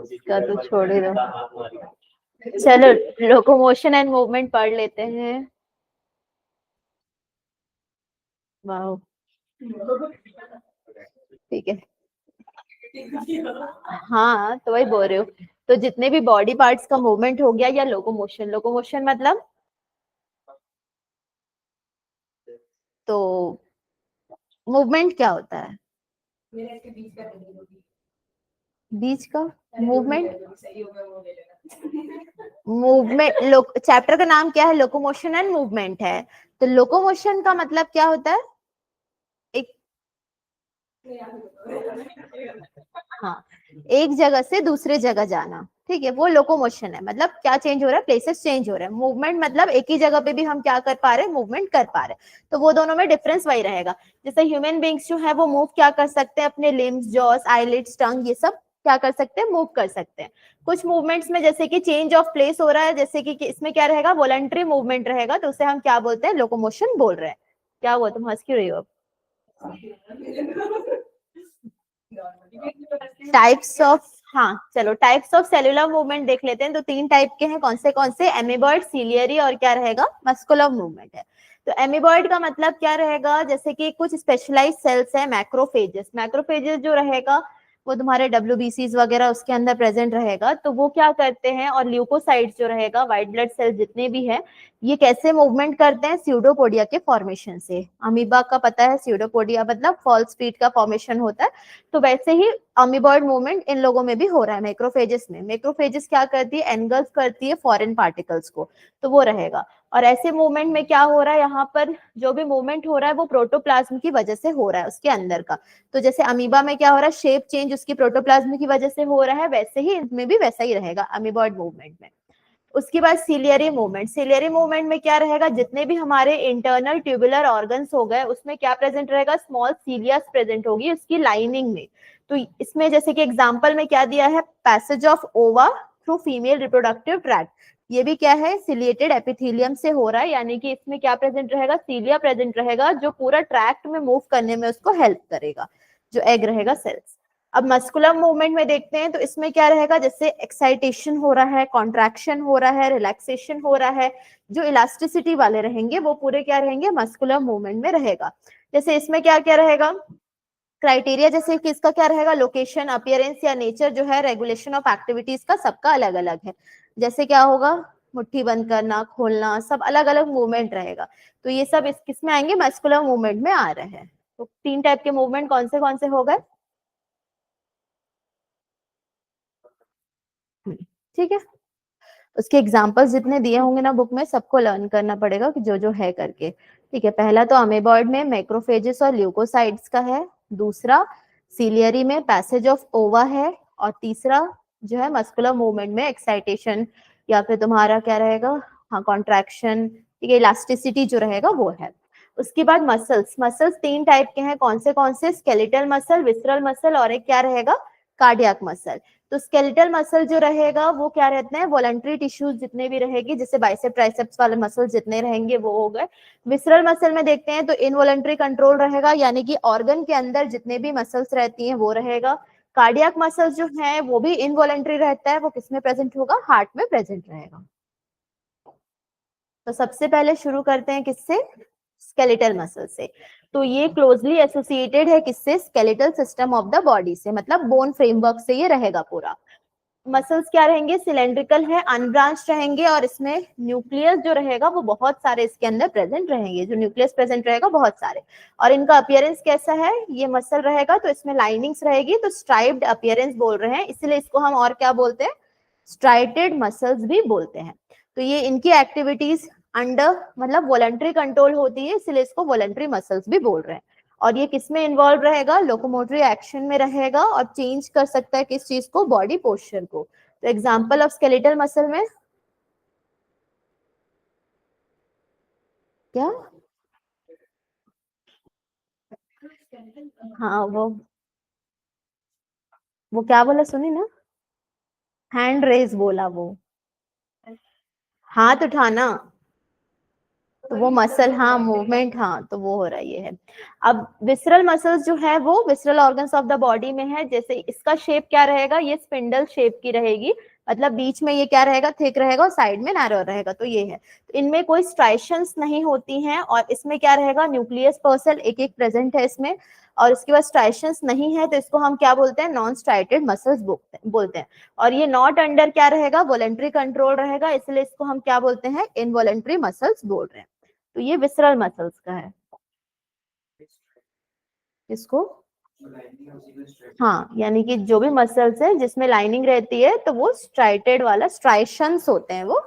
इसका तो छोड़ ही दो। चलो लोकोमोशन एंड मूवमेंट पढ़ लेते हैं। वाह, ठीक है। हाँ तो वही बोल रही हूँ। तो जितने भी बॉडी पार्ट्स का मूवमेंट हो गया या लोकोमोशन, लोकोमोशन मतलब तो मूवमेंट क्या होता है? बीच का मूवमेंट, मूवमेंट लोक चैप्टर का नाम क्या है? लोकोमोशन एंड मूवमेंट है। तो लोकोमोशन का मतलब क्या होता है? एक, हाँ, एक जगह से दूसरे जगह जाना, ठीक है, वो लोकोमोशन है। मतलब क्या चेंज हो रहा है? प्लेसेस चेंज हो रहे हैं। मूवमेंट मतलब एक ही जगह पे भी हम क्या कर पा रहे हैं? मूवमेंट कर पा रहे हैं। तो वो दोनों में डिफरेंस वही रहेगा। जैसे ह्यूमन बींग्स जो है वो मूव क्या कर सकते हैं? अपने लिम्स, जॉस, आईलिड्स, टंग, ये सब क्या कर सकते हैं? मूव कर सकते हैं। कुछ मूवमेंट्स में जैसे कि चेंज ऑफ प्लेस हो रहा है, जैसे कि इसमें क्या रहेगा? वॉलंटरी मूवमेंट रहेगा, तो उसे हम क्या बोलते हैं? लोकोमोशन बोल रहे हैं। क्या हुआ, तुम हंस क्यों रही हो? टाइप्स ऑफ, हाँ चलो टाइप्स ऑफ सेलुलर मूवमेंट देख लेते हैं। तो 3 टाइप के हैं, कौन से? एमीबॉइड, सीलियरी और क्या रहेगा? मस्कुलर मूवमेंट है। तो एमीबॉइड का मतलब क्या रहेगा? जैसे कि कुछ स्पेशलाइज सेल्स है, मैक्रोफेजेस। मैक्रोफेजेस जो रहेगा वो तुम्हारे WBCs वगैरह उसके अंदर प्रेजेंट रहेगा। तो वो क्या करते हैं, और ल्यूकोसाइट्स जो रहेगा, व्हाइट ब्लड सेल्स जितने भी है, ये कैसे मूवमेंट करते हैं? स्यूडोपोडिया के फॉर्मेशन से। अमीबा का पता है, स्यूडोपोडिया मतलब फॉल्स फीट का फॉर्मेशन होता है। तो वैसे ही अमीबॉइड मूवमेंट इन लोगों में भी हो रहा है। मैक्रोफेजेस में, मैक्रोफेजेस क्या करती है? एनगल्फ करती है फॉरेन पार्टिकल्स को, तो वो रहेगा। और ऐसे मूवमेंट में क्या हो रहा है? यहाँ पर जो भी मूवमेंट हो रहा है वो प्रोटोप्लाज्म की वजह से हो रहा है, उसके अंदर का। तो जैसे अमीबा में क्या हो रहा है? शेप चेंज उसकी प्रोटोप्लाज्म की वजह से हो रहा है, वैसे ही इसमें भी वैसा ही रहेगा अमीबॉइड मूवमेंट में। उसके बाद सिलियरी मूवमेंट। सिलियरी मूवमेंट में क्या रहेगा? जितने भी हमारे इंटरनल ट्यूबुलर ऑर्गन्स हो गए उसमें क्या प्रेजेंट रहेगा? स्मॉल सीलियास प्रेजेंट होगी उसकी लाइनिंग में। तो इसमें जैसे कि एग्जांपल में क्या दिया है? पैसेज ऑफ ओवा थ्रू फीमेल रिप्रोडक्टिव ट्रैक्ट। ये भी क्या है? सिलिएटेड एपिथेलियम से हो रहा है, यानी कि इसमें क्या प्रेजेंट रहेगा? सीलिया प्रेजेंट रहेगा, जो पूरा ट्रैक्ट में मूव करने में उसको हेल्प करेगा, जो एग रहेगा सेल्स। अब मस्कुलर मूवमेंट में देखते हैं तो इसमें क्या रहेगा? जैसे एक्साइटेशन हो रहा है, कॉन्ट्रैक्शन हो रहा है, रिलैक्सेशन हो रहा है, जो इलास्टिसिटी वाले रहेंगे वो पूरे क्या रहेंगे? मस्कुलर मूवमेंट में रहेगा। जैसे इसमें क्या क्या रहेगा? क्राइटेरिया जैसे कि इसका क्या रहेगा? लोकेशन, अपीयरेंस या नेचर जो है, रेगुलेशन ऑफ एक्टिविटीज का सबका अलग अलग है। जैसे क्या होगा? मुट्ठी बंद करना, खोलना, सब अलग अलग मूवमेंट रहेगा। तो ये सब इस किस में आएंगे? मस्कुलर मूवमेंट में आ रहे हैं। तो 3 टाइप के मूवमेंट कौन से हो गए? ठीक है। उसके एग्जाम्पल्स जितने दिए होंगे ना बुक में, सबको लर्न करना पड़ेगा कि जो जो है करके। ठीक है, पहला तो अमेबॉइड में मैक्रोफेजेस और ल्यूकोसाइट्स का है। दूसरा सीलियरी में पैसेज ऑफ ओवा है। और तीसरा जो है मस्कुलर मूवमेंट में एक्साइटेशन या फिर तुम्हारा क्या रहेगा? हाँ, कॉन्ट्रैक्शन, ठीक है, इलास्टिसिटी जो रहेगा वो है। उसके बाद मसल्स। मसल्स 3 टाइप के हैं, कौन से? स्केलेटल मसल, विसरल मसल और एक क्या रहेगा? Cardiac muscle. तो स्केलेटल मसल जो रहेगा वो क्या रहते हैं? वॉलंटरी टिश्यूज जितने भी रहेगी, जैसे बाइसेप ट्राइसेप्स वाले मसल जितने रहेंगे वो हो गए। विसरल मसल में देखते हैं तो इनवॉलंटरी कंट्रोल रहेगा, यानी कि ऑर्गन के अंदर जितने भी मसल्स रहती हैं वो रहेगा। कार्डियक मसल्स जो है वो भी इनवॉलंटरी रहता है, वो किसमें प्रेजेंट होगा? हार्ट में प्रेजेंट रहेगा। तो सबसे पहले शुरू करते हैं किससे? स्केलेटल मसल से। तो ये क्लोजली एसोसिएटेड है किससे? Skeletal system of the body से, मतलब बोन फ्रेमवर्क से ये रहेगा पूरा। मसल्स क्या रहेंगे? सिलेंड्रिकल है, अनब्रांच रहेंगे, और इसमें न्यूक्लियस जो रहेगा वो बहुत सारे इसके अंदर प्रेजेंट रहेंगे, जो न्यूक्लियस प्रेजेंट रहेगा बहुत सारे। और इनका अपीयरेंस कैसा है? ये मसल रहेगा तो इसमें लाइनिंग्स रहेगी, तो स्ट्राइप्ड अपीयरेंस बोल रहे हैं, इसलिए इसको हम और क्या बोलते हैं? स्ट्राइटेड मसल्स भी बोलते हैं। तो ये इनकी एक्टिविटीज अंडर मतलब वॉलंटरी कंट्रोल होती है, इसलिए इसको वॉलंटरी मसल्स भी बोल रहे हैं। और ये किस में इन्वॉल्व रहेगा? लोकोमोटरी एक्शन में रहेगा, और चेंज कर सकता है किस चीज को? बॉडी पोस्चर को। तो एग्जांपल ऑफ स्केलेटल मसल में क्या? हाँ, वो क्या बोला? सुनी ना, हैंड रेज बोला वो। हाथ उठाना, तो वो मसल, हाँ मूवमेंट, हाँ तो वो हो रहा है, ये है। अब विसरल मसल्स जो है वो visceral organs of the body में है। जैसे इसका शेप क्या रहेगा, ये स्पिंडल शेप की रहेगी, मतलब बीच में ये क्या रहेगा, थिक रहेगा और साइड में नैरो रहेगा, तो ये है। तो इनमें कोई स्ट्राइशंस नहीं होती हैं, और इसमें क्या रहेगा, न्यूक्लियस पर्सल एक एक प्रेजेंट है इसमें, और इसके बाद स्ट्राइशंस नहीं है, तो इसको हम क्या बोलते हैं, नॉन स्ट्राइटेड मसल्स बोलते हैं। और ये नॉट अंडर क्या रहेगा, वॉलंटरी कंट्रोल रहेगा, इसलिए इसको हम क्या बोलते हैं, इनवॉलंटरी मसल्स बोल रहे हैं। तो ये विसरल मसल्स का है। इसको, हाँ, यानी कि जो भी मसल्स है जिसमें लाइनिंग रहती है, तो वो स्ट्राइटेड वाला, स्ट्राइशंस होते हैं वो,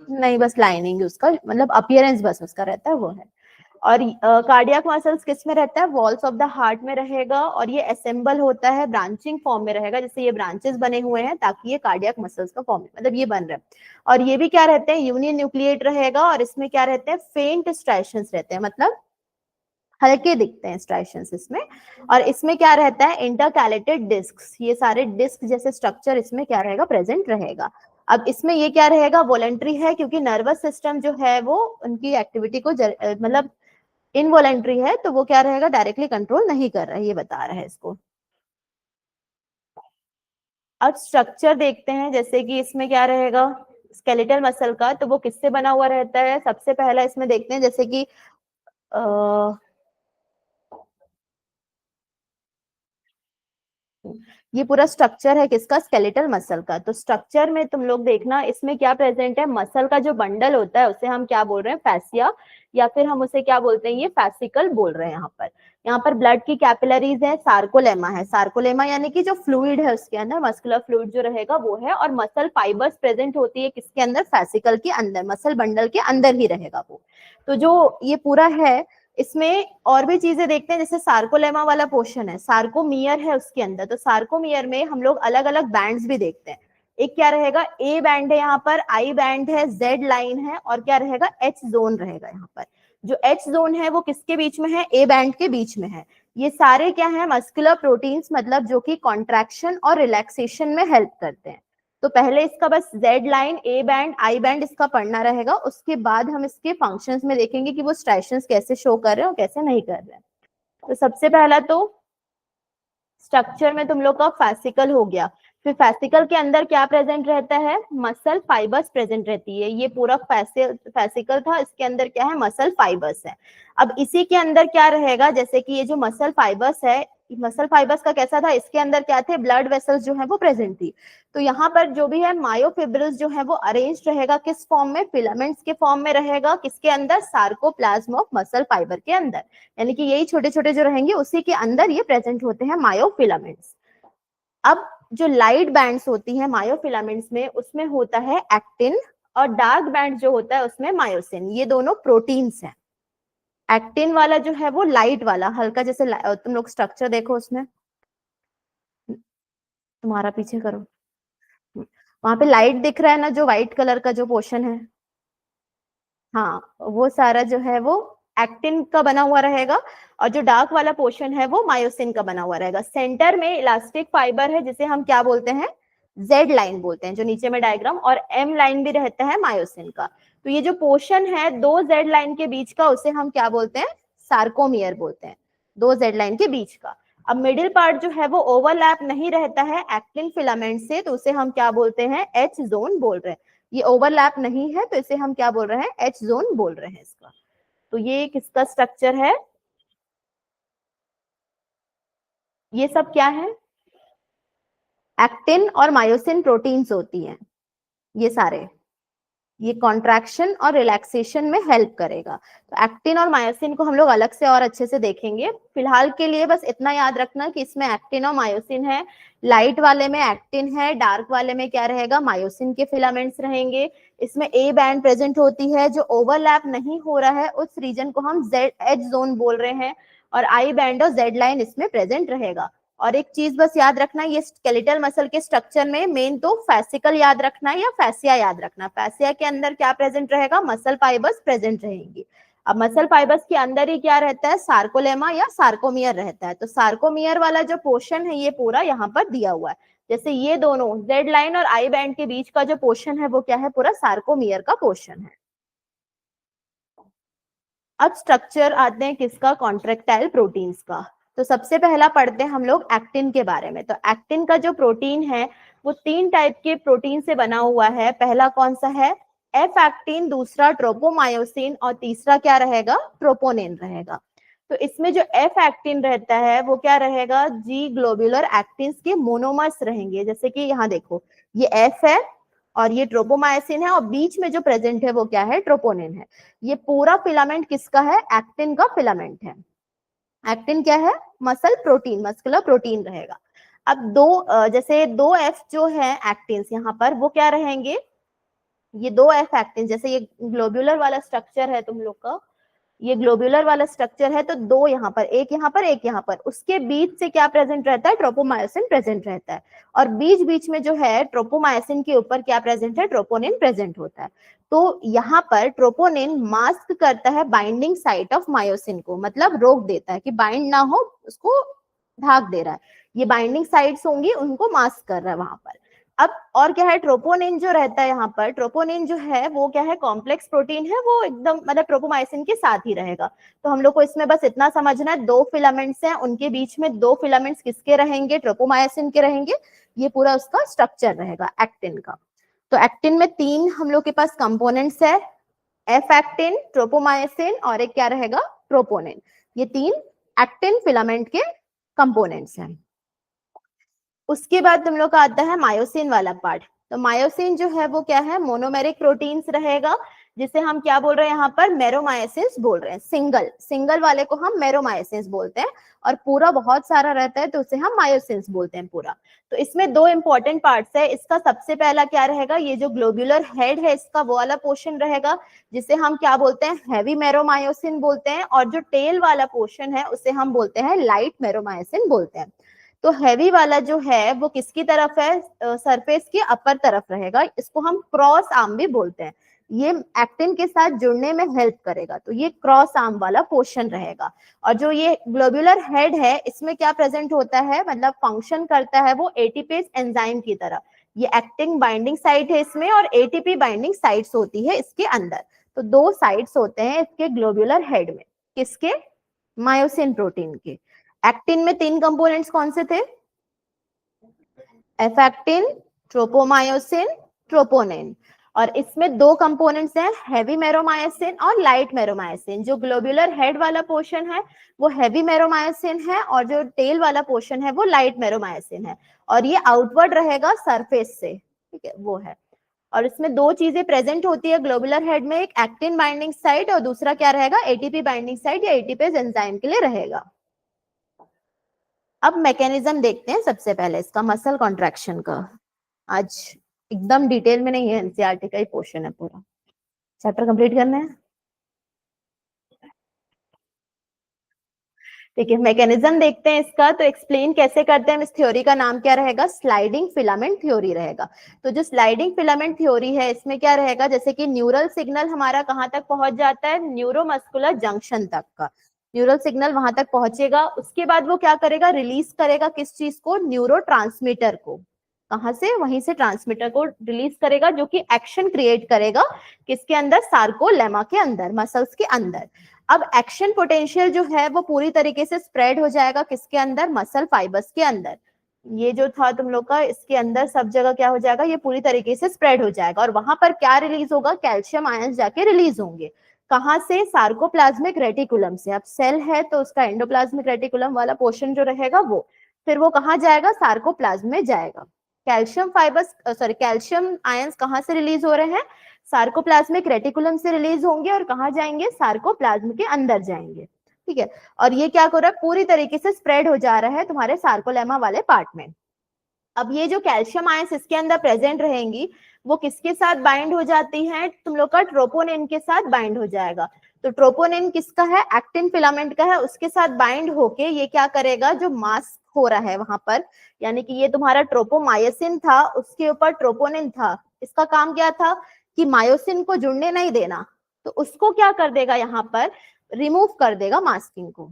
नहीं बस लाइनिंग उसका, मतलब अपीयरेंस बस उसका रहता है, वो है। और कार्डियक मसल्स किस में रहता है, वॉल्स ऑफ द हार्ट में रहेगा, और ये असेंबल होता है, ब्रांचिंग फॉर्म में रहेगा, जैसे ये ब्रांचेस बने हुए हैं ताकि ये कार्डियक मसल्स का फॉर्म, मतलब ये बन रहा है। और ये भी क्या रहते हैं, यूनियन न्यूक्लिएट रहेगा, और इसमें क्या रहते हैं, फेंट स्ट्राइशंस रहते हैं, मतलब हल्के दिखते हैं स्ट्राइशंस इसमें। और इसमें क्या रहता है, इंटरकैलेटेड डिस्क्स, ये सारे डिस्क जैसे स्ट्रक्चर इसमें क्या रहेगा, प्रेजेंट रहेगा। अब इसमें ये क्या रहेगा, वॉलंटरी है, क्योंकि नर्वस सिस्टम जो है वो उनकी एक्टिविटी को मतलब इनवॉलेंट्री है, तो वो क्या रहेगा, डायरेक्टली कंट्रोल नहीं कर रहा है, ये बता रहा है इसको। अब स्ट्रक्चर देखते हैं, जैसे कि इसमें क्या रहेगा, स्केलेटल मसल का, तो वो किससे बना हुआ रहता है, सबसे पहला इसमें देखते हैं, जैसे कि ये पूरा स्ट्रक्चर है किसका, स्केलेटल मसल का। तो स्ट्रक्चर में तुम लोग देखना, इसमें क्या प्रेजेंट है, मसल का जो बंडल होता है उसे हम क्या बोल रहे हैं, फैसिया, या फिर हम उसे क्या बोलते हैं, ये फैसिकल बोल रहे हैं। यहाँ पर ब्लड की कैपिलरीज है, सार्कोलेमा है, सार्कोलेमा यानी कि जो फ्लूइड है उसके अंदर, मस्कुलर फ्लूइड जो रहेगा वो है, और मसल फाइबर्स प्रेजेंट होती है किसके अंदर, फैसिकल के अंदर, मसल बंडल के अंदर ही रहेगा वो। तो जो ये पूरा है, इसमें और भी चीजें देखते हैं, जैसे सार्कोलेमा वाला पोर्शन है, सार्कोमियर है उसके अंदर, तो सार्कोमियर में हम लोग अलग अलग बैंड्स भी देखते हैं। एक क्या रहेगा, ए बैंड है, यहाँ पर आई बैंड है, जेड लाइन है, और क्या रहेगा, एच जोन रहेगा। यहाँ पर जो एच जोन है वो किसके बीच में है, ए बैंड के बीच में है। ये सारे क्या है, मस्कुलर प्रोटीन्स, मतलब जो कि कॉन्ट्रैक्शन और रिलैक्सेशन में हेल्प करते हैं। तो पहले इसका बस Z line, A band, I band इसका पढ़ना रहेगा, उसके बाद हम इसके फंक्शंस में देखेंगे कि वो स्ट्राइशंस कैसे शो कर रहे हैं और कैसे नहीं कर रहे हैं। तो सबसे पहला तो स्ट्रक्चर में तुम लोग का फैसिकल हो गया। फिर फैसिकल के अंदर क्या प्रेजेंट रहता है, मसल फाइबर्स प्रेजेंट रहती है। ये पूरा फैसिकल था, इसके अंदर क्या है, मसल फाइबर्स है। अब इसी के अंदर क्या रहेगा, जैसे कि ये जो मसल फाइबर्स है, मसल फाइबर्स का कैसा था, इसके अंदर क्या थे, ब्लड वेसल्स जो है वो प्रेजेंट थी। तो यहाँ पर जो भी है मायोफिब्रिल्स जो है वो अरेंज रहेगा किस फॉर्म में, फिलामेंट्स के फॉर्म में रहेगा, किसके अंदर, सार्कोप्लाज्म ऑफ मसल फाइबर के अंदर, यानी कि यही छोटे छोटे जो रहेंगे उसी के अंदर ये प्रेजेंट होते हैं मायोफिलामेंट्स। अब जो लाइट बैंड्स होती हैं मायोफिलामेंट्स में, उसमें होता है एक्टिन, और डार्क बैंड जो होता है उसमें मायोसिन। ये दोनों प्रोटीन्स हैं। एक्टिन वाला जो है वो लाइट वाला, हल्का जैसे तुम लोग स्ट्रक्चर देखो उसमें, तुम्हारा पीछे करो, वहां पे लाइट दिख रहा है ना, जो व्हाइट कलर का जो पोर्शन है, हाँ वो सारा जो है वो एक्टिन का बना हुआ रहेगा, और जो डार्क वाला पोर्शन है वो मायोसिन का बना हुआ रहेगा। सेंटर में इलास्टिक फाइबर है जिसे हम क्या बोलते हैं, जेड लाइन बोलते हैं, जो नीचे में डायग्राम, और एम लाइन भी रहता है मायोसिन का। तो ये जो पोर्शन है दो जेड लाइन के बीच का, उसे हम क्या बोलते हैं, सार्कोमियर बोलते हैं, दो जेड लाइन के बीच का। अब मिडिल पार्ट जो है वो ओवरलैप नहीं रहता है एक्टिन फिलामेंट से, तो उसे हम क्या बोलते हैं, एच जोन बोल रहे हैं। ये ओवरलैप नहीं है, तो इसे हम क्या बोल रहे हैं, एच जोन बोल रहे हैं इसका। तो ये किसका स्ट्रक्चर है, ये सब क्या है, एक्टिन और मायोसिन प्रोटीन्स होती हैं ये सारे। ये कॉन्ट्रैक्शन और रिलैक्सेशन में हेल्प करेगा। तो एक्टिन और मायोसिन को हम लोग अलग से और अच्छे से देखेंगे। फिलहाल के लिए बस इतना याद रखना कि इसमें एक्टिन और मायोसिन है। लाइट वाले में एक्टिन है, डार्क वाले में क्या रहेगा, मायोसिन के फिलामेंट्स रहेंगे। इसमें ए बैंड प्रेजेंट होती है, जो ओवरलैप नहीं हो रहा है उस रीजन को हम जेड एच जोन बोल रहे हैं, और आई बैंड और जेड लाइन इसमें प्रेजेंट रहेगा। और एक चीज बस याद रखना, ये स्केलेटल मसल के स्ट्रक्चर में मेन तो फैसिकल याद रखना है या फैसिया याद रखना। फैसिया के अंदर क्या प्रेजेंट रहेगा, मसल फाइबर्स प्रेजेंट रहेंगी। अब मसल फाइबर्स के अंदर ही क्या रहता है, सार्कोलेमा या सार्कोमियर रहता है। तो सार्कोमियर वाला जो पोर्शन है ये पूरा यहाँ पर दिया हुआ है। जैसे ये दोनों जेड लाइन और आई बैंड के बीच का जो पोर्शन है वो क्या है, पूरा सार्कोमियर का पोर्शन है। अब स्ट्रक्चर आते हैं किसका, कॉन्ट्रेक्टाइल प्रोटीन्स का। तो सबसे पहला पढ़ते हैं हम लोग एक्टिन के बारे में। तो एक्टिन का जो प्रोटीन है वो 3 टाइप के प्रोटीन से बना हुआ है। पहला कौन सा है, एफ एक्टिन, दूसरा ट्रोपोमायोसिन और तीसरा क्या रहेगा, ट्रोपोनिन रहेगा। तो इसमें जो एफ एक्टिन रहता है वो क्या रहेगा, जी ग्लोब्यूलर एक्टिन के मोनोमर्स रहेंगे। जैसे कि यहाँ देखो ये एफ है और ये ट्रोपोमायोसिन है और बीच में जो प्रेजेंट है वो क्या है, ट्रोपोनिन है। ये पूरा फिलामेंट किसका है, एक्टिन का फिलामेंट है। एक्टिन क्या है, मसल प्रोटीन, मस्कुलर प्रोटीन रहेगा। अब जैसे दो एफ जो है एक्टिन यहाँ पर वो क्या रहेंगे, ये दो एफ एक्टिन, जैसे ये ग्लोब्यूलर वाला स्ट्रक्चर है तुम लोग का, ये ग्लोब्यूलर वाला स्ट्रक्चर है, तो दो यहाँ पर, एक यहाँ पर एक यहाँ पर, उसके बीच से क्या प्रेजेंट रहता है, ट्रोपोमायोसिन प्रेजेंट रहता है। और बीच बीच में जो है ट्रोपोमायोसिन के ऊपर क्या प्रेजेंट है, ट्रोपोनिन प्रेजेंट होता है। तो यहाँ पर ट्रोपोनिन मास्क करता है बाइंडिंग साइट ऑफ मायोसिन को, मतलब रोक देता है कि बाइंड ना हो, उसको ढाक दे रहा है। ये बाइंडिंग साइट्स होंगी उनको मास्क कर रहा है वहां पर। अब और क्या है, ट्रोपोनिन जो रहता है यहाँ पर, ट्रोपोनिन जो है वो क्या है, कॉम्प्लेक्स प्रोटीन है, वो एकदम मतलब ट्रोपोमायोसिन के साथ ही रहेगा। तो हम लोग को इसमें बस इतना समझना है, दो फिलामेंट्स हैं, उनके बीच में दो फिलामेंट्स किसके रहेंगे, ट्रोपोमायोसिन के रहेंगे। ये पूरा उसका स्ट्रक्चर रहेगा एक्टिन का। तो एक्टिन में 3 हम लोग के पास कंपोनेंट्स है, एफ एक्टिन, ट्रोपोमायोसिन और एक क्या रहेगा, ट्रोपोनिन। ये 3 एक्टिन फिलामेंट के कंपोनेंट्स हैं। उसके बाद तुम लोग का आता है मायोसिन वाला पार्ट। तो मायोसिन जो है वो क्या है, मोनोमेरिक प्रोटीन्स रहेगा, जिसे हम क्या बोल रहे हैं यहाँ पर, मेरोमायोसिन्स बोल रहे हैं। सिंगल सिंगल वाले को हम मेरोमायोसिन्स बोलते हैं, और पूरा बहुत सारा रहता है तो उसे हम मायोसिन्स बोलते हैं पूरा। तो इसमें 2 इंपॉर्टेंट पार्ट्स है इसका। सबसे पहला क्या रहेगा, ये जो ग्लोब्यूलर हेड है इसका वो वाला पोर्शन रहेगा, जिसे हम क्या बोलते हैं, हैवी मेरोमायोसिन बोलते हैं। और जो टेल वाला पोर्शन है उसे हम बोलते हैं लाइट मेरोमायोसिन बोलते हैं। तो हैवी वाला जो है वो किसकी तरफ है, सरफेस के अपर तरफ रहेगा, इसको हम क्रॉस आर्म भी बोलते हैं। ये एक्टिन के साथ जुड़ने में हेल्प करेगा, तो ये क्रॉस आर्म वाला पोर्शन रहेगा। और जो ये ग्लोब्यूलर हेड है इसमें क्या प्रेजेंट होता है, मतलब फंक्शन करता है वो एटीपेज एंजाइम की तरह। ये एक्टिन बाइंडिंग साइट है इसमें और एटीपी बाइंडिंग साइट्स होती है इसके अंदर। तो 2 साइट्स होते हैं इसके ग्लोब्यूलर हेड में, किसके, मायोसिन प्रोटीन के। एक्टिन में 3 कंपोनेंट्स कौन से थे, एफ एक्टिन, ट्रोपोमायोसिन, ट्रोपोनिन। और इसमें 2 कंपोनेंट्स हैं, हैवी मेरोमायोसिन और लाइट मेरोमायोसिन। जो ग्लोब्यूलर हेड वाला पोर्शन है वो हैवी मेरोमायोसिन है और जो टेल वाला पोर्शन है वो लाइट मेरोमायोसिन है। और ये आउटवर्ड रहेगा सरफेस से, ठीक है, वो है। और इसमें 2 चीजें प्रेजेंट होती है ग्लोबुलर हेड में, एक एक्टिन बाइंडिंग साइट और दूसरा क्या रहेगा, एटीपी बाइंडिंग साइट या एटीपेज एंजाइम के लिए रहेगा। अब मैकेनिज्म देखते हैं सबसे पहले इसका, मसल कॉन्ट्रैक्शन का। आज एकदम डिटेल में नहीं है, एनसीईआरटी का ही पोर्शन है पूरा, चैप्टर कंप्लीट करना है। ठीक है, मैकेनिज्म देखते हैं इसका। तो एक्सप्लेन कैसे करते हैं, इस थ्योरी का नाम क्या रहेगा, स्लाइडिंग फिलामेंट थ्योरी रहेगा। तो जो स्लाइडिंग फिलामेंट थ्योरी है इसमें क्या रहेगा, जैसे कि न्यूरल सिग्नल हमारा कहाँ तक पहुंच जाता है, न्यूरोमस्कुलर जंक्शन तक का न्यूरल सिग्नल वहां तक पहुंचेगा। उसके बाद वो क्या करेगा, रिलीज करेगा किस चीज को, न्यूरोट्रांसमीटर को। कहां से, वहीं से ट्रांसमीटर को रिलीज करेगा, जो कि एक्शन क्रिएट करेगा किसके अंदर, सार्कोलेमा के अंदर, मसल्स के अंदर। अब एक्शन पोटेंशियल जो है वो पूरी तरीके से स्प्रेड हो जाएगा किसके अंदर, मसल फाइबर्स के अंदर। ये जो था तुम लोग का, इसके अंदर सब जगह क्या हो जाएगा, ये पूरी तरीके से स्प्रेड हो जाएगा। और वहां पर क्या रिलीज होगा, कैल्शियम आयंस जाके रिलीज होंगे। कहां से, सार्कोप्लाज्मिक रेटिकुलम से। अब सेल है तो उसका एंडोप्लाज्मिक रेटिकुलम वाला पोर्शन जो रहेगा वो, फिर वो कहाँ जाएगा, सार्कोप्लाज्म में जाएगा। Calcium fibres, sorry, calcium ions कहाँ से रिलीज हो रहे हैं, सार्कोप्लाज्मिक रेटिकुलम से रिलीज होंगे और कहाँ जाएंगे, सार्कोप्लाज्म के अंदर जाएंगे। ठीक है, और ये क्या कर रहा है, पूरी तरीके से स्प्रेड हो जा रहा है तुम्हारे सार्कोलेमा वाले पार्ट में। अब ये जो कैल्शियम आयंस इसके अंदर प्रेजेंट रहेंगी वो किसके साथ बाइंड हो जाती हैं, तुम लोग का ट्रोपोनिन के साथ बाइंड हो जाएगा। तो ट्रोपोनिन किसका है, एक्टिन फिलामेंट का है, उसके साथ बाइंड होके ये क्या करेगा, जो मास्क हो रहा है वहां पर, यानी कि ये तुम्हारा ट्रोपोमायोसिन था, उसके ऊपर ट्रोपोनिन था, इसका काम क्या था कि मायोसिन को जुड़ने नहीं देना। तो उसको क्या कर देगा, यहाँ पर रिमूव कर देगा मास्किंग को।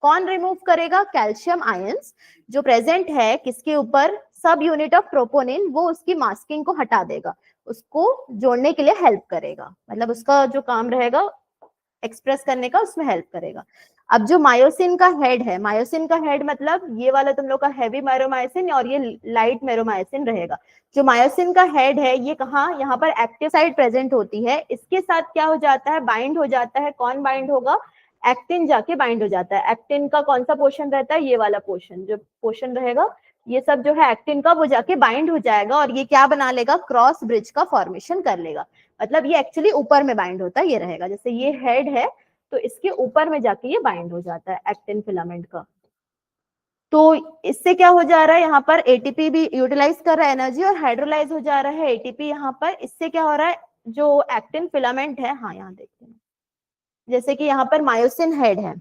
कौन रिमूव करेगा, कैल्शियम आयंस जो प्रेजेंट है किसके ऊपर, सब यूनिट ऑफ ट्रोपोनिन वो उसकी मास्किंग को हटा देगा, उसको जोड़ने के लिए हेल्प करेगा, मतलब उसका जो काम रहेगा एक्सप्रेस करने का उसमें हेल्प करेगा। अब जो मायोसिन का हेड है, मायोसिन का हेड मतलब ये वाला तुम लोग का हैवी मैरोमायोसिन और ये लाइट मैरोमायोसिन रहेगा। जो मायोसिन का हेड है ये कहाँ, यहाँ पर एक्टिव साइट प्रेजेंट होती है, इसके साथ क्या हो जाता है, बाइंड हो जाता है। कौन बाइंड होगा, एक्टिन जाके बाइंड हो जाता है। एक्टिन का कौन सा पोर्शन रहता है, ये वाला पोर्शन, जो पोर्शन रहेगा ये सब जो है एक्टिन का, वो जाके बाइंड हो जाएगा और ये क्या बना लेगा, क्रॉस ब्रिज का फॉर्मेशन कर लेगा। मतलब ये एक्चुअली ऊपर में बाइंड होता है, ये रहेगा जैसे ये हेड है तो इसके ऊपर में जाके ये बाइंड हो जाता है एक्टिन फिलामेंट का। तो इससे क्या हो जा रहा है, यहाँ पर एटीपी भी यूटिलाइज कर रहा है एनर्जी और हाइड्रोलाइज हो जा रहा है एटीपी यहाँ पर। इससे क्या हो रहा है, जो एक्टिन फिलामेंट है, हाँ यहाँ देखते हैं, जैसे कि यहाँ पर मायोसिन हेड है,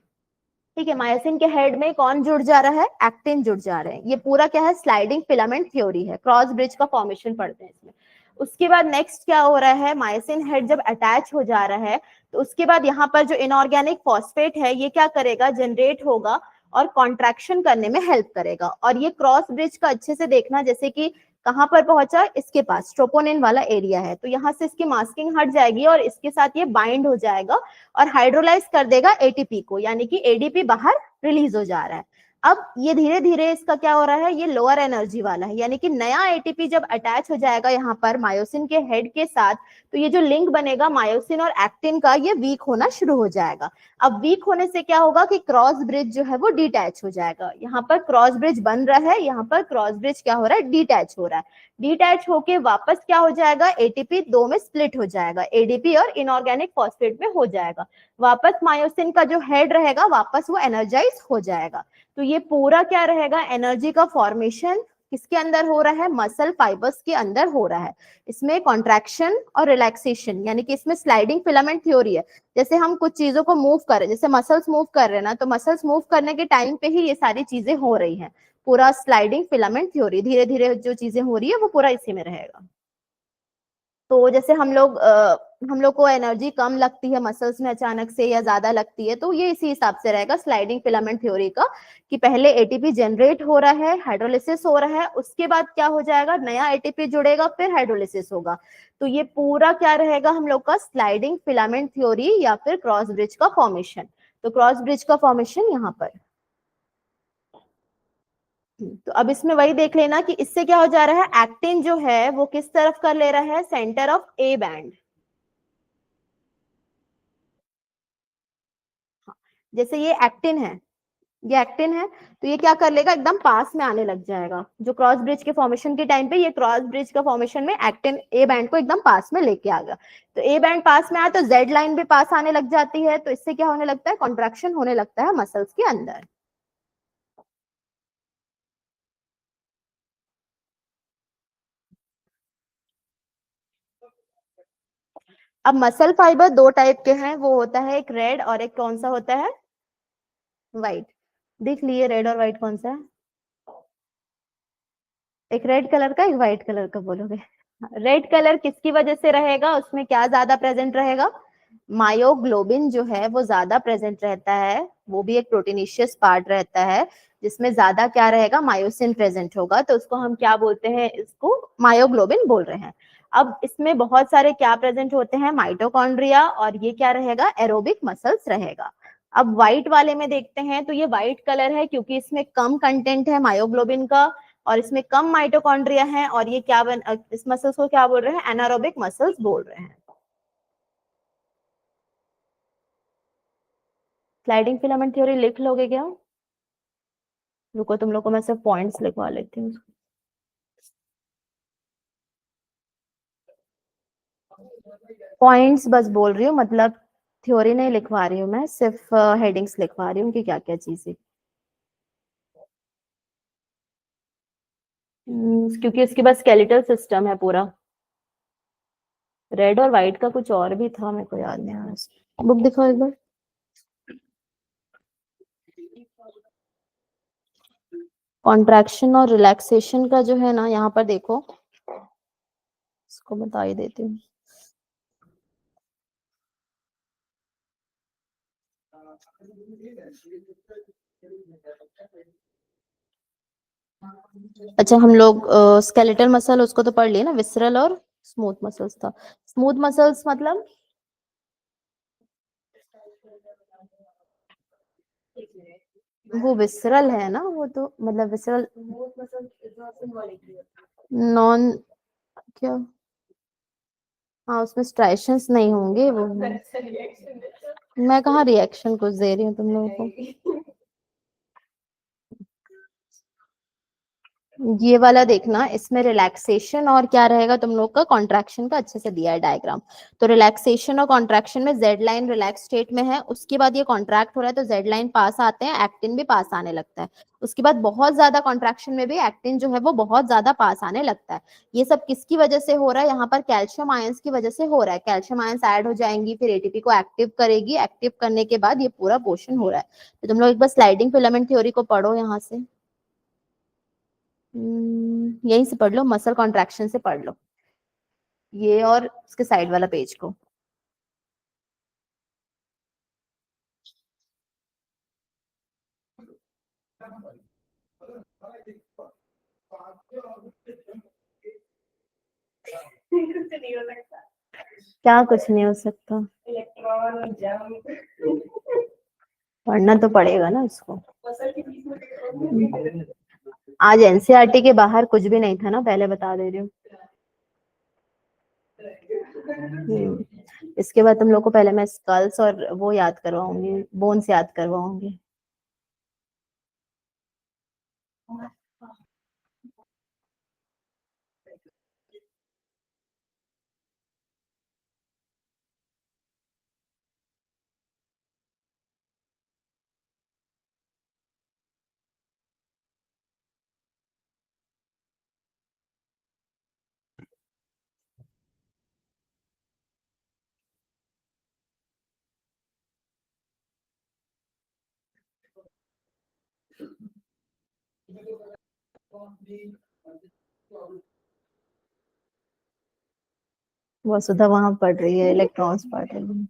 ठीक है, मायोसिन के हेड में कौन जुड़ जा रहा है, एक्टिन जुड़ जा रहे हैं। ये पूरा क्या है, स्लाइडिंग फिलामेंट थ्योरी है, क्रॉस ब्रिज का फॉर्मेशन पढ़ते हैं इसमें। उसके बाद नेक्स्ट क्या हो रहा है, मायोसिन हेड जब अटैच हो जा रहा है तो उसके बाद यहाँ पर जो इनऑर्गेनिक फॉस्फेट है ये क्या करेगा, जनरेट होगा और कॉन्ट्रैक्शन करने में हेल्प करेगा। और ये क्रॉस ब्रिज का अच्छे से देखना, जैसे कि कहां पर पहुंचा, इसके पास ट्रोपोनिन वाला एरिया है, तो यहाँ से इसकी मास्किंग हट जाएगी और इसके साथ ये बाइंड हो जाएगा और हाइड्रोलाइज कर देगा एटीपी को, यानी कि एडीपी बाहर रिलीज हो जा रहा है। अब ये धीरे धीरे इसका क्या हो रहा है, ये लोअर एनर्जी वाला है, यानी कि नया एटीपी जब अटैच हो जाएगा यहाँ पर मायोसिन के हेड के साथ, तो ये जो लिंक बनेगा मायोसिन और एक्टिन का, ये वीक होना शुरू हो जाएगा। अब वीक होने से क्या होगा कि क्रॉस ब्रिज जो है वो डिटैच हो जाएगा। यहाँ पर क्रॉस ब्रिज बन रहा है, यहाँ पर क्रॉस ब्रिज क्या हो रहा है, डिटैच हो रहा है। डिटैच होके वापस क्या हो जाएगा, एटीपी दो में स्प्लिट हो जाएगा, एडीपी और इनऑर्गेनिक फॉस्फेट में हो जाएगा। वापस मायोसिन का जो हेड रहेगा वापस वो एनर्जाइज हो जाएगा। तो ये पूरा क्या रहेगा, एनर्जी का फॉर्मेशन किसके अंदर हो रहा है, मसल फाइबर्स के अंदर हो रहा है। इसमें कॉन्ट्रैक्शन और रिलैक्सेशन, यानी कि इसमें स्लाइडिंग फिलामेंट थ्योरी है। जैसे हम कुछ चीजों को मूव कर रहे हैं, जैसे मसल्स मूव कर रहे हैं ना, तो मसल्स मूव करने के टाइम पे ही ये सारी चीजें हो रही हैं। पूरा स्लाइडिंग फिलामेंट थ्योरी, धीरे धीरे जो चीजें हो रही है वो पूरा इसी में रहेगा। तो जैसे हम लोग को एनर्जी कम लगती है मसल्स में अचानक से या ज्यादा लगती है, तो ये इसी हिसाब से रहेगा स्लाइडिंग फिलामेंट थ्योरी का, कि पहले एटीपी जनरेट हो रहा है, हाइड्रोलिसिस हो रहा है, उसके बाद क्या हो जाएगा, नया एटीपी जुड़ेगा, फिर हाइड्रोलिसिस होगा। तो ये पूरा क्या रहेगा हम लोग का, स्लाइडिंग फिलामेंट थ्योरी या फिर क्रॉस ब्रिज का फॉर्मेशन। तो क्रॉस ब्रिज का फॉर्मेशन यहाँ पर। तो अब इसमें वही देख लेना कि इससे क्या हो जा रहा है, एक्टिन जो है वो किस तरफ कर ले रहा है, सेंटर ऑफ ए बैंड। जैसे ये एक्टिन है, तो ये क्या कर लेगा, एकदम पास में आने लग जाएगा। जो क्रॉस ब्रिज के फॉर्मेशन के टाइम पे ये क्रॉस ब्रिज का फॉर्मेशन में एक्टिन ए बैंड को एकदम पास में लेके आ गया। तो ए बैंड पास में आया तो जेड लाइन भी पास आने लग जाती है, तो इससे क्या होने लगता है, कॉन्ट्रैक्शन होने लगता है मसल्स के अंदर। अब मसल फाइबर दो टाइप के हैं, वो होता है एक रेड और एक कौन सा होता है, व्हाइट। देख लिए रेड और व्हाइट कौन सा है, एक रेड कलर का एक व्हाइट कलर का बोलोगे। रेड कलर किसकी वजह से रहेगा, उसमें क्या ज्यादा प्रेजेंट रहेगा, मायोग्लोबिन जो है वो ज्यादा प्रेजेंट रहता है, वो भी एक प्रोटीनिशियस पार्ट रहता है, जिसमें ज्यादा क्या रहेगा, मायोसिन प्रेजेंट होगा, तो उसको हम क्या बोलते हैं, इसको मायोग्लोबिन बोल रहे हैं। अब इसमें बहुत सारे क्या प्रेजेंट होते हैं, माइटोकॉन्ड्रिया, और ये क्या रहेगा, एरोबिक मसल्स रहेगा। अब व्हाइट वाले में देखते हैं, तो ये व्हाइट कलर है क्योंकि इसमें कम कंटेंट है मायोग्लोबिन का और इसमें कम माइटोकॉन्ड्रिया है, और ये क्या इस मसल्स को क्या बोल रहे हैं, एनारोबिक मसल्स बोल रहे हैं। स्लाइडिंग फिलामेंट थ्योरी लिख लोगे क्या, रुको तुम लोग को मैं सिर्फ पॉइंट्स लिखवा लेती हूँ। पॉइंट्स बस बोल रही हूँ, मतलब थ्योरी नहीं लिखवा रही हूँ मैं, सिर्फ हेडिंग्स लिखवा रही हूँ कि क्या क्या चीजें। क्योंकि इसके पास स्केलेटल सिस्टम है पूरा। रेड और व्हाइट का कुछ और भी था, मेरे को याद नहीं आ रहा, बुक दिखाओ एक बार। कॉन्ट्रैक्शन और रिलैक्सेशन का जो है ना, यहाँ पर देखो, इसको बता ही देती हूँ। अच्छा हम लोग स्केलेटल मसल उसको तो पढ़ लिए ना, विसरल और स्मूथ मसल्स था। स्मूथ मसल्स मतलब वो विसरल है ना, वो तो मतलब विसरल नॉन क्या, हाँ उसमें स्ट्राइशंस नहीं होंगे वो। मैं कहाँ रिएक्शन कुछ दे रही हूँ तुम लोगों को। ये वाला देखना, इसमें रिलैक्सेशन और क्या रहेगा तुम लोग का, कॉन्ट्रैक्शन का अच्छे से दिया है डायग्राम। तो रिलैक्सेशन और कॉन्ट्रैक्शन में जेड लाइन रिलैक्स स्टेट में है, उसके बाद ये कॉन्ट्रैक्ट हो रहा है तो जेड लाइन पास आते हैं, एक्टिन भी पास आने लगता है। उसके बाद बहुत ज्यादा कॉन्ट्रैक्शन में भी एक्टिन जो है वो बहुत ज्यादा पास आने लगता है। ये सब किसकी वजह से हो रहा है, यहाँ पर कैल्शियम आयंस की वजह से हो रहा है। कैल्शियम आयंस ऐड हो जाएंगी, फिर एटीपी को एक्टिव करेगी, एक्टिव करने के बाद ये पूरा पोर्शन हो रहा है। तो तुम लोग एक बार स्लाइडिंग फिलामेंट थ्योरी को पढ़ो यहाँ से। यहीं से पढ़ लो, मसल कॉन्ट्रैक्शन से पढ़ लो ये, और उसके साइड वाला पेज को। क्या कुछ नहीं हो सकता, पढ़ना तो पड़ेगा ना उसको। आज एनसीईआरटी के बाहर कुछ भी नहीं था ना, पहले बता दे रही हूँ। इसके बाद तुम लोग को पहले मैं स्कल्स और वो याद करवाऊंगी, बोन्स याद करवाऊंगी। वो सुधा वहां पढ़ रही है, इलेक्ट्रॉन्स पढ़ रही है,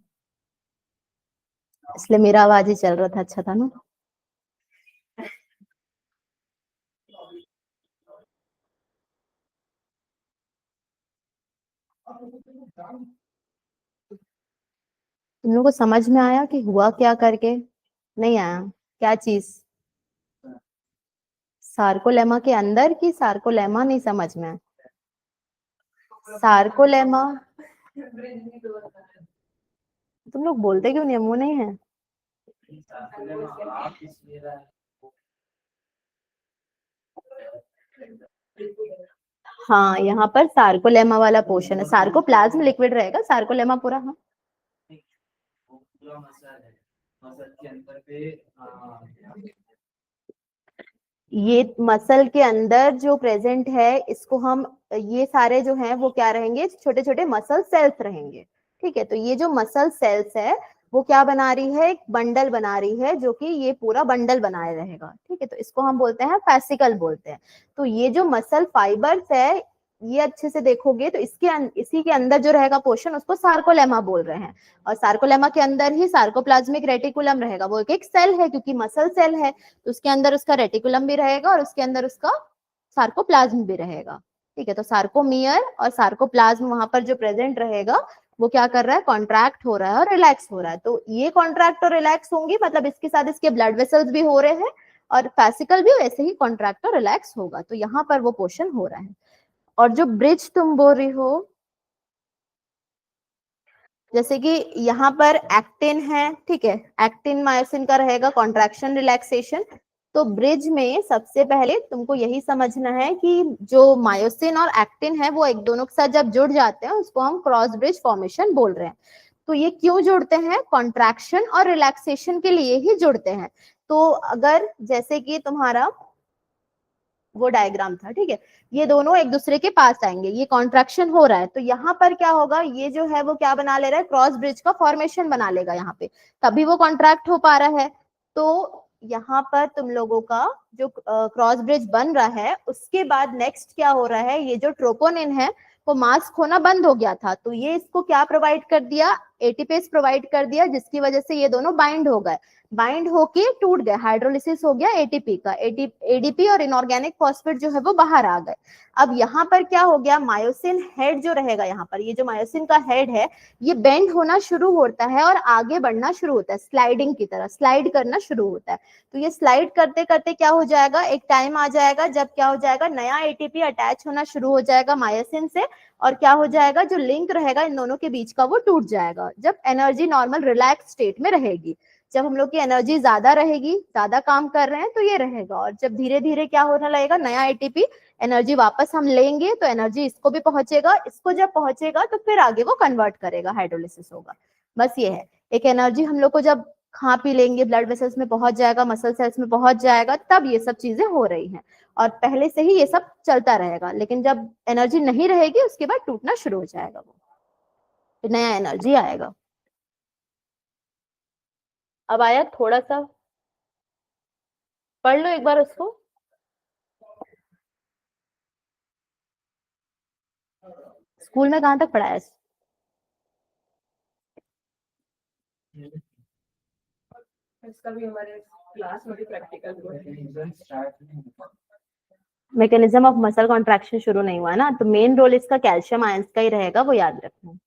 इसलिए मेरा आवाज ही चल रहा था, अच्छा था ना। तुम लोग को समझ में आया कि हुआ क्या करके, नहीं आया? क्या चीज, सार्कोलेमा के अंदर की सार्कोलेमा नहीं समझ में? सार्कोलेमा, तुम लोग बोलते क्यों नहीं, मुंह नहीं है? हाँ यहाँ पर सार्कोलेमा वाला पोर्शन है, सार्कोप्लाज्म लिक्विड रहेगा, सार्कोलेमा पूरा। हाँ ये मसल के अंदर जो प्रेजेंट है, इसको हम, ये सारे जो हैं वो क्या रहेंगे, छोटे छोटे मसल सेल्स रहेंगे। ठीक है, तो ये जो मसल सेल्स है वो क्या बना रही है, एक बंडल बना रही है, जो कि ये पूरा बंडल बनाए रहेगा। ठीक है, तो इसको हम बोलते हैं फैसिकल बोलते हैं। तो ये जो मसल फाइबर्स है, ये अच्छे से देखोगे तो इसी के अंदर जो रहेगा पोर्शन, उसको सार्कोलेमा बोल रहे हैं। और सार्कोलेमा के अंदर ही सार्कोप्लाज्मिक रेटिकुलम रहेगा, वो एक सेल है क्योंकि मसल सेल है, तो उसके अंदर उसका रेटिकुलम भी रहेगा और उसके अंदर उसका सार्कोप्लाज्म भी रहेगा। ठीक है, तो सार्कोमियर और सार्कोप्लाज्म वहां पर जो प्रेजेंट रहेगा, वो क्या कर रहा है, कॉन्ट्रैक्ट हो रहा है और रिलैक्स हो रहा है। तो ये कॉन्ट्रैक्ट और रिलैक्स होंगी, मतलब इसके साथ इसके ब्लड वेसल्स भी हो रहे हैं, और फेसिकल भी वैसे ही कॉन्ट्रैक्ट और रिलैक्स होगा। तो यहाँ पर वो पोर्शन हो रहा है। और जो ब्रिज तुम बोल रही हो, जैसे कि यहाँ पर एक्टिन है, ठीक है, एक्टिन मायोसिन का रहेगा कॉन्ट्रैक्शन रिलैक्सेशन। तो ब्रिज में सबसे पहले तुमको यही समझना है कि जो मायोसिन और एक्टिन है वो एक दोनों के साथ जब जुड़ जाते हैं, उसको हम क्रॉस ब्रिज फॉर्मेशन बोल रहे हैं। तो ये क्यों जुड़ते हैं, कॉन्ट्रैक्शन और रिलैक्सेशन के लिए ही जुड़ते हैं। तो अगर जैसे कि तुम्हारा वो डायग्राम था, ठीक है, ये दोनों एक दूसरे के पास आएंगे, ये कॉन्ट्रैक्शन हो रहा है, तो यहाँ पर क्या होगा, ये जो है वो क्या बना ले रहा है, क्रॉस ब्रिज का फॉर्मेशन बना लेगा यहाँ पे, तभी वो कॉन्ट्रैक्ट हो पा रहा है। तो यहाँ पर तुम लोगों का जो क्रॉस ब्रिज बन रहा है, उसके बाद नेक्स्ट क्या हो रहा है, ये जो ट्रोपोनिन है वो मास खोना बंद हो गया था, तो ये इसको क्या प्रोवाइड कर दिया, एटीपीज प्रोवाइड कर दिया, जिसकी वजह से ये दोनों बाइंड हो गए, बाइंड होके टूट गए, हाइड्रोलिसिस हो गया एटीपी का, एडीपी और इनऑर्गेनिक फॉस्फेट जो है वो बाहर आ गए। अब यहाँ पर क्या हो गया, मायोसिन हेड जो रहेगा यहाँ पर, ये जो मायोसिन का हेड है ये बेंड होना शुरू होता है और आगे बढ़ना शुरू होता है, स्लाइडिंग की तरह स्लाइड करना शुरू होता है। तो ये स्लाइड करते करते क्या हो जाएगा, एक टाइम आ जाएगा जब क्या हो जाएगा, नया एटीपी अटैच होना शुरू हो जाएगा मायोसिन से, और क्या हो जाएगा, जो लिंक रहेगा इन दोनों के बीच का वो टूट जाएगा, जब एनर्जी नॉर्मल रिलैक्स स्टेट में रहेगी। जब हम लोग की एनर्जी ज्यादा रहेगी, ज्यादा काम कर रहे हैं तो ये रहेगा, और जब धीरे धीरे क्या होने लगेगा, नया एटीपी एनर्जी वापस हम लेंगे तो एनर्जी इसको भी पहुंचेगा, इसको जब पहुंचेगा तो फिर आगे वो कन्वर्ट करेगा, हाइड्रोलिसिस होगा। बस ये है, एक एनर्जी हम लोग को जब खा पी लेंगे, ब्लड वेसल्स में पहुंच जाएगा, मसल सेल्स में पहुंच जाएगा, तब ये सब चीजें हो रही हैं, और पहले से ही ये सब चलता रहेगा। लेकिन जब एनर्जी नहीं रहेगी उसके बाद टूटना शुरू हो जाएगा, वो फिर नया एनर्जी आएगा। अब आया थोड़ा सा, पढ़ लो एक बार उसको। स्कूल में कहाँ तक पढ़ाया? इसका भी हमारे क्लास में भी प्रैक्टिकल हुआ है। मैकेनिज्म ऑफ मसल कॉन्ट्रैक्शन शुरू नहीं हुआ ना, तो मेन रोल इसका कैल्शियम आयंस का ही रहेगा, वो याद रखना।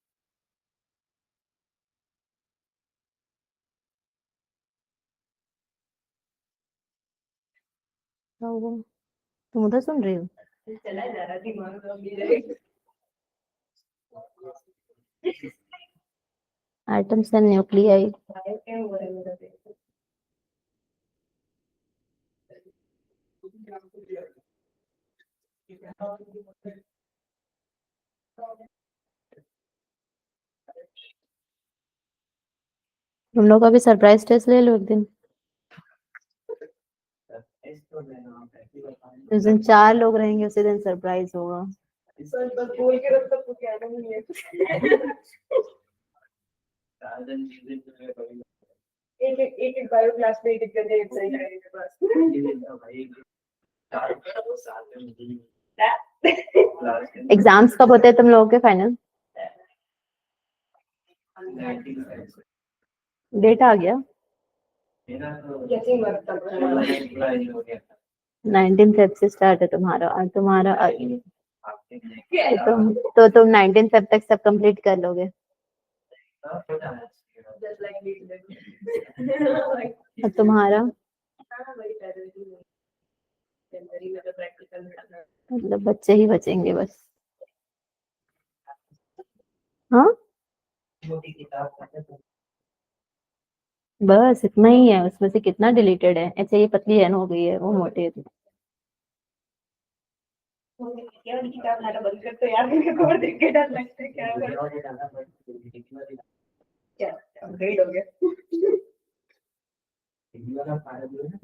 तुम उधर सुन रही हो? चला जा रहा दिमाग तो अभी रहेगा। Atoms and nuclei. तुम लोग का भी सरप्राइज टेस्ट ले लो एक दिन, जिस दिन 4 लोग रहेंगे उसी दिन सरप्राइज होगा। सर बस बोल के रख तो क्या नहीं है। एक बायो क्लास में एक करके एक सही करेंगे बस। एग्जाम्स कब होते हैं तुम लोगों के फाइनल? डेट आ गया? 19 फेब से स्टार्ट है तुम्हारा, और तुम्हारा तो तुम 19 फेब तक सब कंप्लीट कर लोगे। और तुम्हारा मतलब बच्चे ही बचेंगे बस। हाँ बस इतना ही है, उसमें से कितना डिलीटेड है? अच्छा ये पतली एन हो गई है, वो मोटी है। किताब खाना बंद कर तो यार मेरे को देख के डर लगता है क्या अपग्रेड हो गया।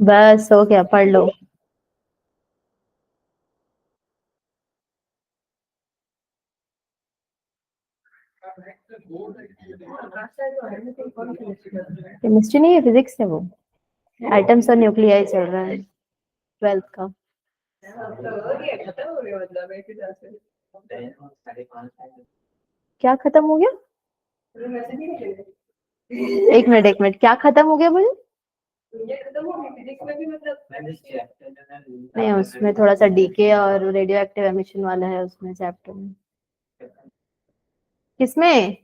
बस हो गया, पढ़ लो। केमिस्ट्री नहीं है, फिजिक्स है वो। एटम्स और न्यूक्लियाई चल रहा है 12th का। क्या खत्म हो गया? एक मिनट, क्या खत्म हो गया बोले? नहीं उसमें थोड़ा सा डीके और रेडियो एक्टिव एमिशन वाला है उसमें चैप्टर में। किसमें?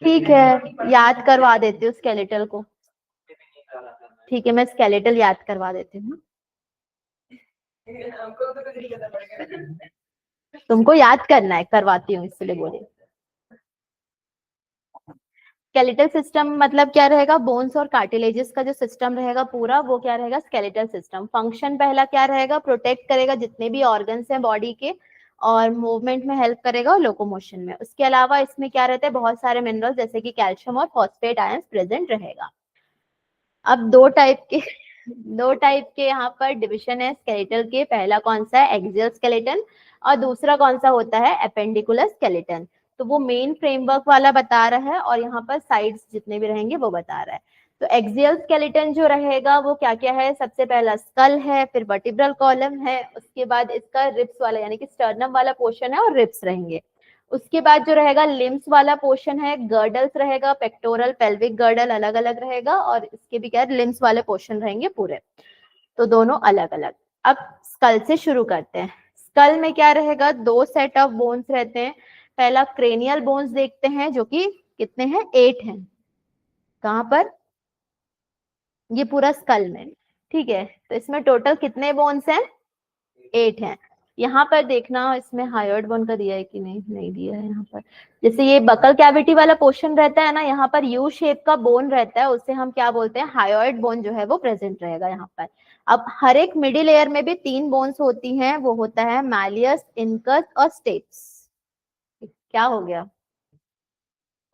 ठीक है याद करवा देती हूँ स्केलेटल को। ठीक है मैं स्केलेटल याद करवा देती हूँ। तुमको याद करना है, करवाती हूँ इसलिए बोले। स्केलेटल सिस्टम मतलब क्या रहेगा, बोन्स और कार्टिलेजेस का जो सिस्टम रहेगा पूरा, वो क्या रहेगा, स्केलेटल सिस्टम। फंक्शन पहला क्या रहेगा, प्रोटेक्ट करेगा जितने भी ऑर्गन्स हैं बॉडी के, और मूवमेंट में हेल्प करेगा और लोकोमोशन में। उसके अलावा इसमें क्या रहते हैं, बहुत सारे मिनरल्स जैसे कि कैल्शियम और फॉस्फेट आयंस प्रेजेंट रहेगा। अब दो टाइप के यहाँ पर डिविजन है स्केलेटल के। पहला कौन सा है, एक्सियल स्केलेटन, और दूसरा कौन सा होता है, एपेंडिकुलर स्केलेटन। तो वो मेन फ्रेमवर्क वाला बता रहा है, और यहाँ पर साइड्स जितने भी रहेंगे वो बता रहा है। तो एक्सियल स्केलेटन जो रहेगा वो क्या क्या है, सबसे पहला स्कल है, फिर वर्टिब्रल कॉलम है, उसके बाद इसका रिब्स वाला यानी कि स्टर्नम वाला पोर्शन है, और रिब्स रहेंगे। उसके बाद जो रहेगा लिम्स वाला पोर्शन है, गर्डल्स रहेगा, पेक्टोरल पेल्विक गर्डल अलग अलग रहेगा, और इसके भी क्या है लिम्स वाले पोर्शन रहेंगे पूरे, तो दोनों अलग अलग। अब स्कल से शुरू करते हैं। स्कल में क्या रहेगा, 2 सेट ऑफ बोन्स रहते हैं। पहला क्रेनियल बोन्स देखते हैं जो कि कितने हैं, 8 हैं। कहां पर, ये पूरा स्कल में, ठीक है। तो इसमें टोटल कितने बोन्स हैं, 8 हैं। यहाँ पर देखना इसमें हायोइड बोन का दिया है कि नहीं, नहीं दिया है यहाँ पर। जैसे ये बकल कैविटी वाला पोर्शन रहता है ना, यहाँ पर यू शेप का बोन रहता है, उसे हम क्या बोलते हैं, हायोइड बोन जो है वो प्रेजेंट रहेगा यहाँ पर। अब हर एक मिडिल लेयर में भी 3 बोन्स होती हैं, वो होता है मैलियस, इनकस और स्टेप्स। क्या हो गया,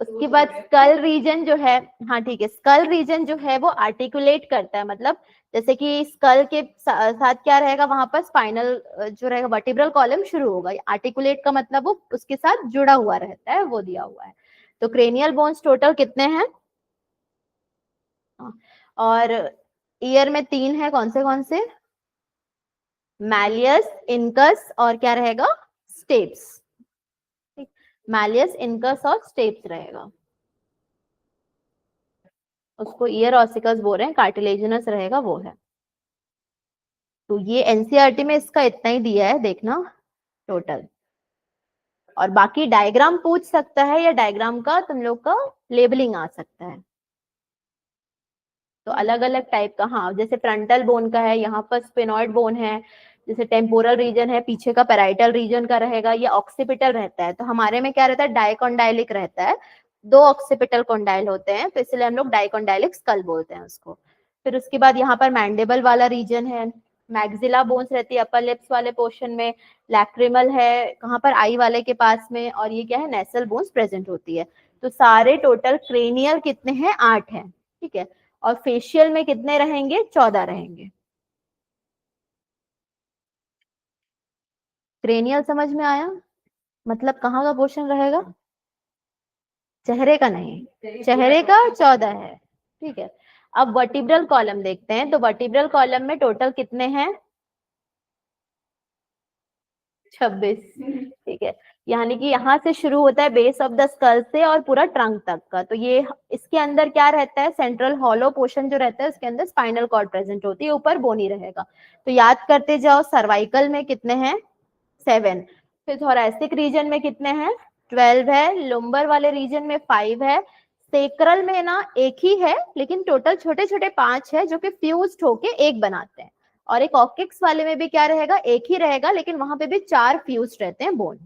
उसके बाद स्कल रीजन जो है, हाँ ठीक है, स्कल रीजन जो है वो आर्टिकुलेट करता है, मतलब जैसे कि स्कल के साथ क्या रहेगा, वहां पर स्पाइनल जो रहेगा वर्टिब्रल कॉलम शुरू होगा। आर्टिकुलेट का मतलब वो उसके साथ जुड़ा हुआ रहता है, वो दिया हुआ है। तो क्रेनियल बोन्स टोटल कितने हैं, और ईयर में 3 है, कौन से, मैलियस, इनकस और क्या रहेगा, स्टेप्स। मैलियस, इनकस और स्टेप्स रहेगा, उसको ईयर ऑसिकस बोल रहे हैं, कार्टिलेजिनस रहेगा वो है। तो ये एनसीईआरटी में इसका इतना ही दिया है, देखना टोटल। और बाकी डायग्राम पूछ सकता है, या डायग्राम का तुम लोग का लेबलिंग आ सकता है। तो अलग अलग टाइप का, हाँ जैसे फ्रंटल बोन का है, यहाँ पर स्फेनॉइड बोन है, जैसे टेम्पोरल रीजन है, पीछे का पैराइटल रीजन का रहेगा, ये ऑक्सीपिटल रहता है। तो हमारे में क्या रहता है, डाइकोंडाइलिक रहता है, 2 ऑक्सीपिटल कोंडाइल होते हैं, तो इसलिए हम लोग डाइकोंडाइलिक स्कल बोलते हैं उसको। फिर उसके बाद यहाँ पर मैंडेबल वाला रीजन है, मैग्जिला बोन्स रहती है अपर लिप्स वाले पोर्शन में, लैक्रिमल है कहाँ पर, आई वाले के पास में, और ये क्या है, नेसल बोन्स प्रेजेंट होती है। तो सारे टोटल क्रेनियल कितने हैं, 8 हैं, ठीक है। और फेशियल में कितने रहेंगे, 14 रहेंगे। क्रेनियल समझ में आया, मतलब कहाँ का पोर्शन रहेगा, चेहरे का नहीं, चेहरे का 14 है, ठीक है। अब वर्टिब्रल कॉलम देखते हैं, तो वर्टिब्रल कॉलम में टोटल कितने हैं, 26, ठीक है। यानी कि यहाँ से शुरू होता है बेस ऑफ द स्कल से और पूरा ट्रंक तक का। तो ये इसके अंदर क्या रहता है, सेंट्रल हॉलो पोर्शन जो रहता है उसके अंदर स्पाइनल कॉर्ड प्रेजेंट होती है, ऊपर बोनी रहेगा। तो याद करते जाओ, सर्वाइकल में कितने हैं, 7। फिर थोरैसिक रीजन में कितने हैं, 12 है। लुम्बर वाले रीजन में 5 है। सेक्रल में ना एक ही है, लेकिन टोटल छोटे छोटे 5 है जो कि फ्यूज्ड होके एक बनाते हैं। और एक ऑक्सिक्स वाले में भी क्या रहेगा, एक ही रहेगा, लेकिन वहां पे भी 4 फ्यूज रहते हैं बोन,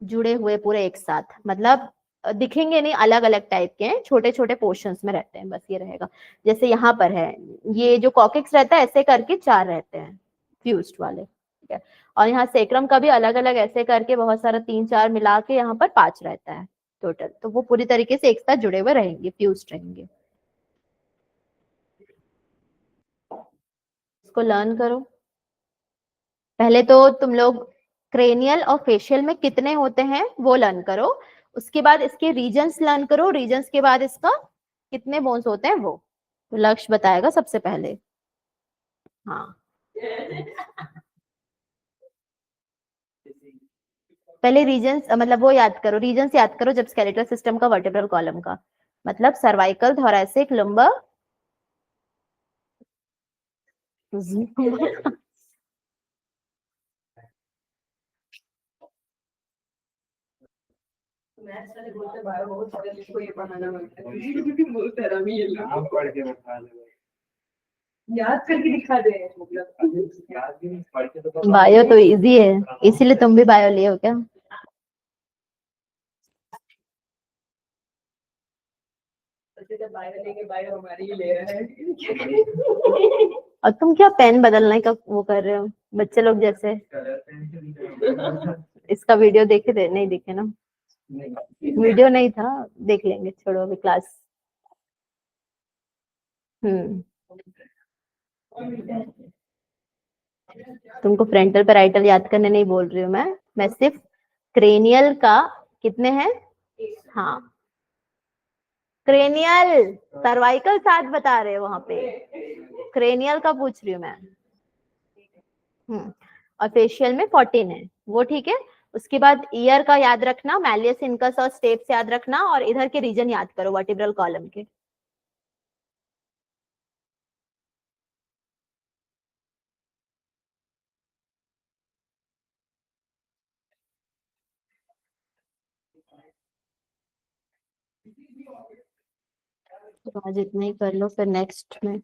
जुड़े हुए पूरे एक साथ, मतलब दिखेंगे नहीं, अलग अलग टाइप के हैं, छोटे छोटे पोर्शंस में रहते हैं, बस ये रहेगा। जैसे यहाँ पर है, ये जो कॉकिक्स रहता है ऐसे करके 4 रहते हैं फ्यूज्ड वाले, ठीक है। और यहाँ सेक्रम का भी अलग अलग ऐसे करके बहुत सारा 3-4 मिला के यहाँ पर 5 रहता है टोटल। तो वो पूरी तरीके से एक साथ जुड़े हुए रहेंगे, फ्यूज्ड रहेंगे। इसको लर्न करो। पहले तो तुम लोग क्रेनियल और फेशियल में कितने होते हैं वो लर्न करो, उसके बाद इसके रीजन्स लर्न करो, रीजन्स के बाद इसका कितने बोन्स होते हैं वो, तो लक्ष्य बताएगा सबसे पहले। हाँ, पहले रीजन्स मतलब वो याद करो, रीजन्स याद करो जब स्केलेटल सिस्टम का, वर्टेब्रल कॉलम का मतलब सर्वाइकल, थोरैसिक, लंबर, मैथ्स वाले बोलते बायो बहुत सारे, इसको ये पढ़ाना पड़ता है बहुत सारा भी ये लोग आप पढ़ के बता दो, याद करके दिखा दे, मतलब याद भी नहीं, पढ़ के तो बायो तो इजी है, इसीलिए तुम भी बायो लिए हो क्या, बायो लेके बायो हमारी ही ले रहा है और तुम क्या पेन बदलने का वो कर रहे हो बच्चे लोग जैसे। इसका वीडियो देखे थे, नहीं देखे ना, वीडियो नहीं था, देख लेंगे, छोड़ो अभी क्लास। तुमको फ्रंटल पैराइटल याद करने नहीं बोल रही हूँ मैं सिर्फ क्रेनियल का कितने हैं, हाँ क्रेनियल, सर्वाइकल साथ बता रहे हो वहां पे, क्रेनियल का पूछ रही हूँ मैं। और फेशियल में 14 है, वो ठीक है। उसके बाद ईयर का याद रखना, मैलियस इनकस और स्टेप्स याद रखना, और इधर के रीजन याद करो वर्टिब्रल कॉलम के। तो आज इतना ही कर लो, फिर नेक्स्ट में